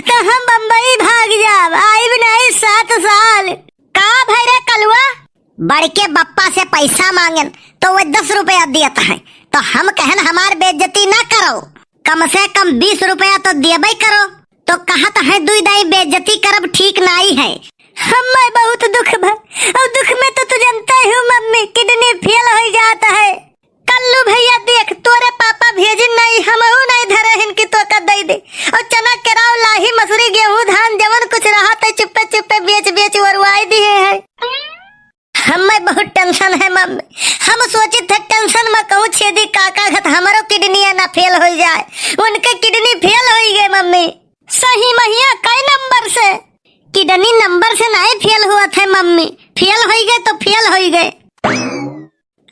तो हम बम्बई भाग जाब, आइब नहीं 7 साल। का भैरे कलुआ बड़के बप्पा से पैसा मांगन तो वो 10 रुपया देता है, तो हम कहन हमार बेइज्जती ना करो, कम से कम 20 रुपया तो देबे करो। तो कहत है दुई दाई बेइज्जती करब ठीक नहीं है। हमें बहुत दुख भा, और दुख में तो तू जानता ही मम्मी किडनी फेल हो जाता है। कल्लू भैया देख तोरे पापा भेजिन नहीं, हमहू नहीं धरे हिन की तो कर दे दे। और चना केराव लाही मसूरी गेहूं धान जवन कुछ रहा तो चुप्पे चुप्पे बेच बेच वरवाई दिए है। हमें बहुत टेंशन है मम्मी, हम सोचे थे टेंशन में कहूँ छेदी काका घत हमारो किडनी ना फेल हो जाए, उनके किडनी फेल हो गए मम्मी। सही महिया कई नंबर से किडनी नंबर से नहीं फेल हुआ थे मम्मी, फेल हो गए तो फेल हो गए।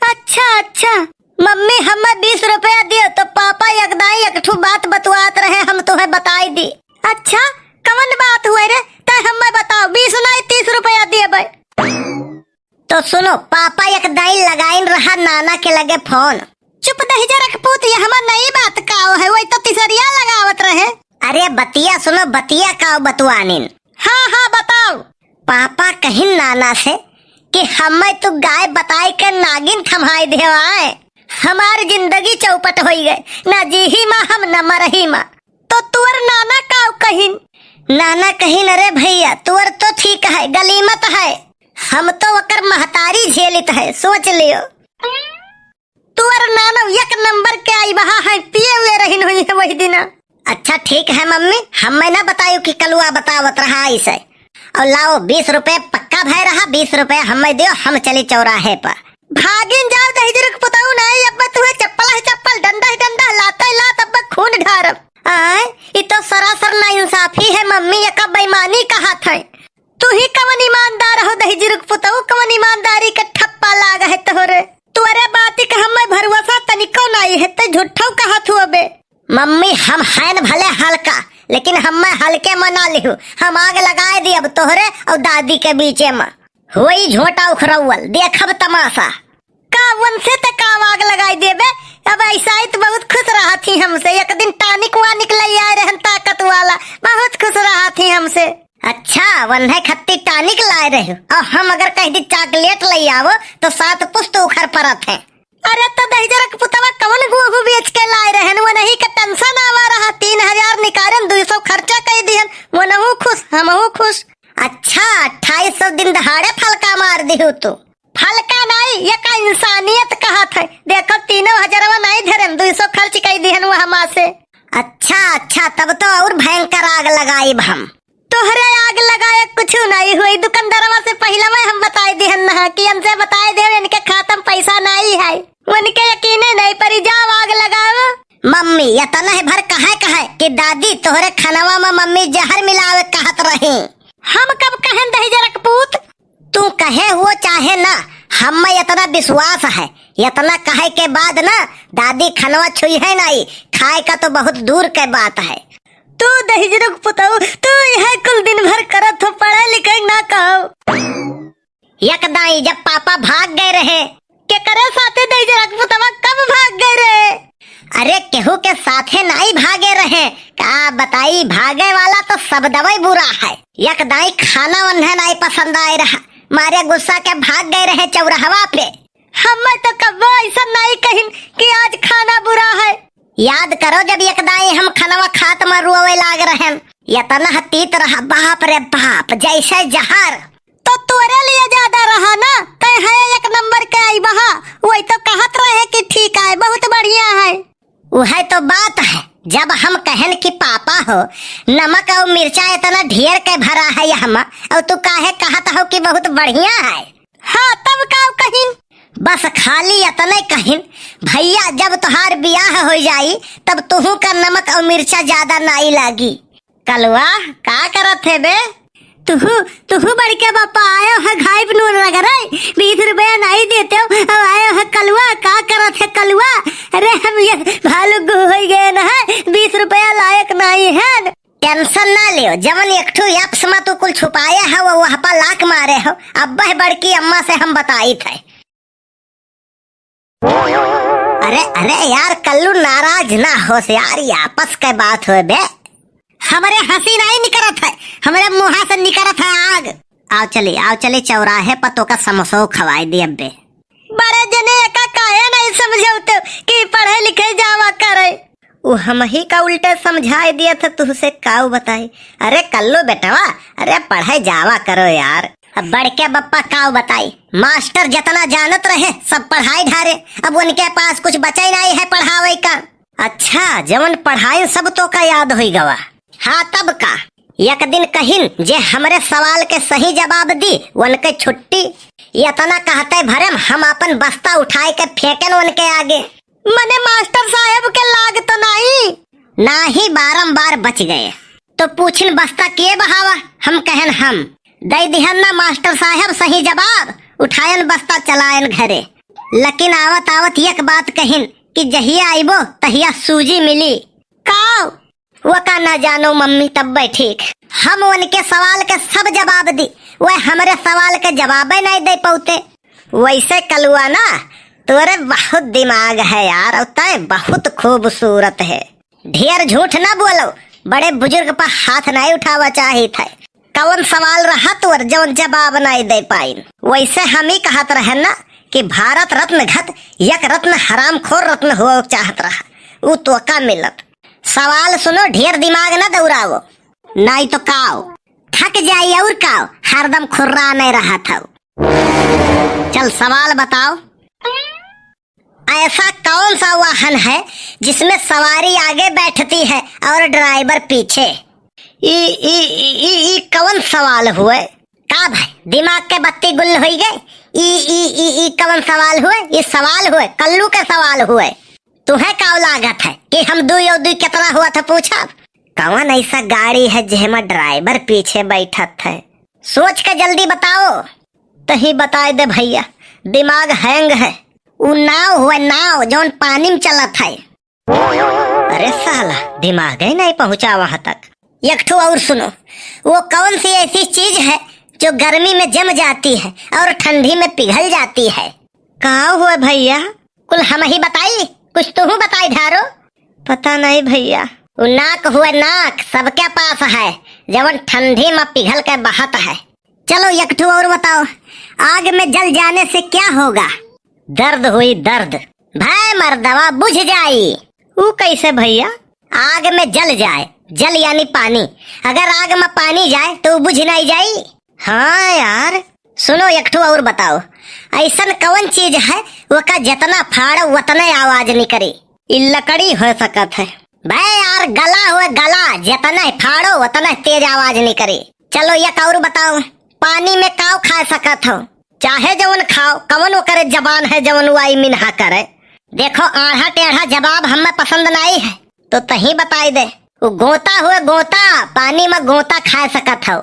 अच्छा मम्मी हमें 20 रुपया दियो तो पापा एकदाई एक ठू बात बतवात रहे, हम तुम्हें बताई दी। अच्छा कवन बात हुए रे, तय हमें बताओ। 20 नहीं 30 रुपया दिए। तो सुनो, पापा एकदाई लगाइन रहा नाना के लगे फोन। चुप दहिजा रख पूत, ये हमार नई बात काओ है, वही तो तिसरिया लगावत रहे। अरे बतिया सुनो, बतिया काओ बतवानिन। हाँ बताओ। पापा कहिन नाना से कि हमें तू गाय बताई के नागिन थमाई देवाए, हमार जिंदगी चौपट हो गए, ना जी ही माँ हम न मरही माँ। तो तुअर नाना काओ कहिन? नाना कहिन अरे भैया तुअर तो ठीक है, गलीमत है, हम तो वकर महतारी झेलित है, सोच लियो। तुअर नाना एक नंबर के आई बहा है, पिए हुए रहिन हुई है वही दिन। अच्छा ठीक है मम्मी, हमें ना बतायू कि कलुआ बतावत रहा इसे। और लाओ 20 रुपए पक्का भाई रहा, 20 रुपए हमें दियो, हम चले चौराहे पर। भागिन जाओ दहिजर के पुताऊ नहीं, अब तुम्हें चप्पल है चप्पल, डंडा है डंडा, लाता है लात, अब खून ढारब। ये तो सरासर ना इंसाफी है मम्मी, ये का बेईमानी कहा था। तू ही कवन ईमानदार हो दहिजर के पुताऊ, कवन ईमानदारी का ठप्पा लाग है तोरे। तुअरे बाती का हमें भरोसा तनिको नहीं है, तो झूठो कहा थू अबे। मम्मी हम हैं भले हल्का, लेकिन हमें हल्के मना लिहू, हम आग लगाए दी अब तोहरे और दादी के बीचे में। वही झोटा उखरौल देखब तमाशा का, वन से तक आग लगाई देबे। अब ऐसा ही तो बहुत खुश रहा थी हमसे, एक दिन टानिक वानिक ले आए रहन ताकत वाला, बहुत खुश रहा थी हमसे। अच्छा वन है खत्ती टानिक लाए रहे, और हम अगर कहीं दी चॉकलेट ले आवो तो 7 पुस्त उखर परत है। अरे तो दहिजर के पुतवा कवन गेहूं बेच के लाए रहन, वो नहीं का टेंशन आवा रहा, 3000 निकालन 200 खर्चा कर दिहन, वो नहू खुश हमहू खुश। अच्छा 2800 दिन दहाड़े फलका मार दिहू तू। फलका नहीं, ये का इंसानियत कहा था, देखो 3000 नहीं धरन, 200 खर्च कर दिहन वो हमा से। अच्छा तब तो और भयंकर आग लगाई हम। तोहरे आग लगाए कुछ नहीं हुई, दुकानदारवा से पहले में हम बताए दिहन ना कि हमसे बताए दे इनके खातम पैसा नहीं है, उनके यकीने नहीं परी, जाओ आग लगाओ। मम्मी ये तना है भर कहे कि दादी तोहरे खानवा में मम्मी जहर मिलावे कहत रही। हम कब कहें दहिजर के पूत? तू कहे वो चाहे ना, हमें इतना विश्वास है, इतना कहे के बाद ना दादी खानवा छुई है नहीं, खाए का तो बहुत दूर के बात है। तू दहिजर के पुताऊ, तू यह कुल दिन भर करत हो, पढ़े लिखे ना कहो। यकदाई जब पापा भाग गए रहे के करे साथे दहिजर के पुतावा कब भाग गए रहे? अरे केहू के साथे नहीं भागे रहे, का बताई भागे वाला तो सब दवाई बुरा है। यकदाई खाना उन्हें नहीं पसंद आए रहा, मारे गुस्सा के भाग गए रहे चौराहवा पे। हमें तो कब्बो ऐसा नहीं कहिन कि आज खाना बुरा है। याद करो जब यकदाई हम खाना खात में रोवे लाग रहे, इतना तीत रहा, बाप रे बाप जैसे जहर। तो तोरे लिए ज्यादा रहा ना, तय है एक नंबर के आई बहा, वही तो कहत रहे कि ठीक है बहुत बढ़िया है। वह तो बात है, जब हम कहन कि पापा हो नमक और मिर्चा इतना ढेर के भरा है यहाँ, और तू काहे कहत हो कि बहुत बढ़िया है। हाँ तब का कहिन, बस खाली इतने कहिन भैया जब तुहार बियाह हो जाई तब तुहू का नमक और मिर्चा ज्यादा नहीं लागी। कलवा का करत है बे? तुहू बड़के बापा आयो है घाई बनूर लगा रहे, 20 रुपया नहीं देते हो, अब आयो है कलवा, का करत है कलवा? अरे हम ये भालू हो गए ना है, 20 रुपया लायक नहीं है। टेंशन ना लियो, जवन एक ठू एप्स में तू कुल छुपाया है वो वहाँ पर लाख मारे हो, अब्बा बड़की अम्मा से हम बताई थे। अरे यार कल्लू नाराज ना हो यार, ये आपस के बात हो बे। हमारे हंसी नहीं निकलत है, हमारे मुँह से निकलत है आग। आओ चले चौराहे पतो का समोसा खवाई दी अब्बे। बड़े जने का काहे नहीं समझौते कि पढ़े लिखे जावा करे। वो हम ही का उल्टे समझाई दिया था तुझसे, काऊ बताई। अरे कल्लो बेटवा, अरे पढ़े जावा करो यार। अब बढ़ के बप्पा काऊ बताई, मास्टर जितना जानत रहे सब पढ़ाई ढारे, अब उनके पास कुछ बचा ही नहीं है पढ़ावे का। अच्छा, जवन पढ़ाई सब तो का याद हुई गवा। हाँ तब का, एक दिन कहिन जे हमरे सवाल के सही जवाब दी उनके छुट्टी। इतना कहते भरम हम अपन बस्ता उठाए के फेंकन उनके आगे। मने मास्टर साहब के लाग तो नहीं ना ही बारंबार बच गए। तो पूछिन बस्ता किए बहावा, हम कहन हम दई दिहन ना मास्टर साहब सही जवाब, उठायन बस्ता चलायन घरे। लेकिन आवत आवत एक बात कहिन कि जहिया आइबो तहिया सूजी मिली। काऊ वो का ना जानो मम्मी तब ठीक। हम उनके सवाल के सब जवाब दी, वह हमारे सवाल के जवाब ही नहीं दे पाते। वैसे कलुआ ना तोरे बहुत दिमाग है यार, और तय बहुत खूबसूरत है। ढेर झूठ ना बोलो, बड़े बुजुर्ग पर हाथ नहीं उठावा चाहिए था। कौन सवाल रहा तो जौन जवाब नहीं दे पाई। वैसे हम ही कहत रहे ना कि भारत रत्न घत एक रत्न हराम खोर रत्न हो चाहत रहा, वो तो का मिलत। सवाल सुनो, ढेर दिमाग न दौड़ाओ, नहीं तो काओ थक जाई और काओ हरदम खुर्रा नहीं रहा था। चल सवाल बताओ, ऐसा कौन सा वाहन है जिसमें सवारी आगे बैठती है और ड्राइवर पीछे? ई कौन सवाल हुए? का भाई दिमाग के बत्ती गुल हो गए? ई कौन सवाल हुए? ये सवाल हुए, कल्लू के सवाल हुए। तुम्हें क्या लागत है कि हम दो या दो कितना हुआ था पूछा? कौन ऐसा गाड़ी है जिसमें ड्राइवर पीछे बैठत है? सोच के जल्दी बताओ। तही बताए दे भैया, दिमाग हैंग है। वो नाव हुआ, नाव जौन पानी में चलत है। अरे साला दिमाग ही नहीं पहुंचा वहां तक। एक ठो और सुनो, वो कौन सी ऐसी चीज है जो गर्मी में जम जाती है और ठंडी में पिघल जाती है? कहा हुआ भैया? कुल हम ही बताई, कुछ तो हूँ बताई धारो। पता नहीं भैया। वो नाक हुआ, नाक सबके पास है, जवन ठंडी में पिघल के बहत है। चलो एक ठो और बताओ, आग में जल जाने से क्या होगा? दर्द हुई दर्द। भाई मर्दवा बुझ जाई। वो कैसे भैया? आग में जल जाए, जल यानी पानी, अगर आग में पानी जाए तो बुझ नहीं जाई। हाँ यार। सुनो एक ठो और बताओ, ऐसन कौन चीज है वो का जितना फाड़ो उतने आवाज नहीं करी? लकड़ी हो सकत है। भाई यार गला हुआ, गला जितना फाड़ो उतना तेज आवाज नहीं करी। चलो एक और बताओ, पानी में काव खा सकत हो? चाहे जवन खाओ, कवन वो करे जबान है जवन वाई मिनहा करे। देखो आढ़ा टेढ़ा जवाब हमें पसंद नहीं है, तो तही बताई दे। वो गोता हुए, गोता पानी में गोता खा सकत हो।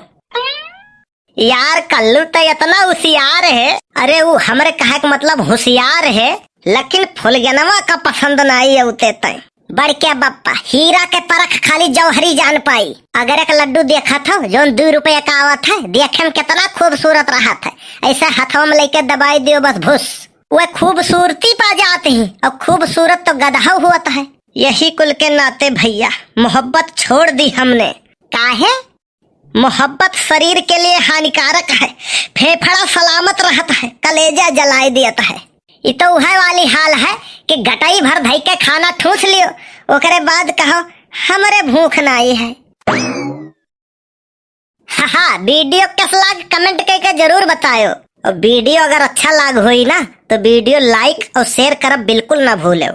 यार कल्लू तो इतना होशियार है। अरे वो हमरे कहे का मतलब होशियार है, लेकिन फुलगनवा का पसंद नहीं होते तय। बढ़ क्या बप्पा, हीरा के परख खाली जौहरी जान पाई। अगर एक लड्डू देखा था जो 2 रुपया का आवत है, देखे में कितना खूबसूरत रहा था, ऐसा हाथों में लेके दबाई दियो बस भूस, वह खूबसूरती पा जाते हैं। और खूबसूरत तो गधा हुआ है। यही कुल के नाते भैया मोहब्बत छोड़ दी हमने। काहे? मोहब्बत शरीर के लिए हानिकारक है, फेफड़ा सलामत रहता है, कलेजा जलाई देता है। ये तो वह वाली हाल है कि गटाई भर धई के खाना ठूस लियो, ओकरे बाद कहो हमरे भूख नहीं है। हाँ, वीडियो कैसा लाग कमेंट करके जरूर बतायो। और वीडियो अगर अच्छा लाग होई ना तो वीडियो लाइक और शेयर करब बिल्कुल ना भूलो।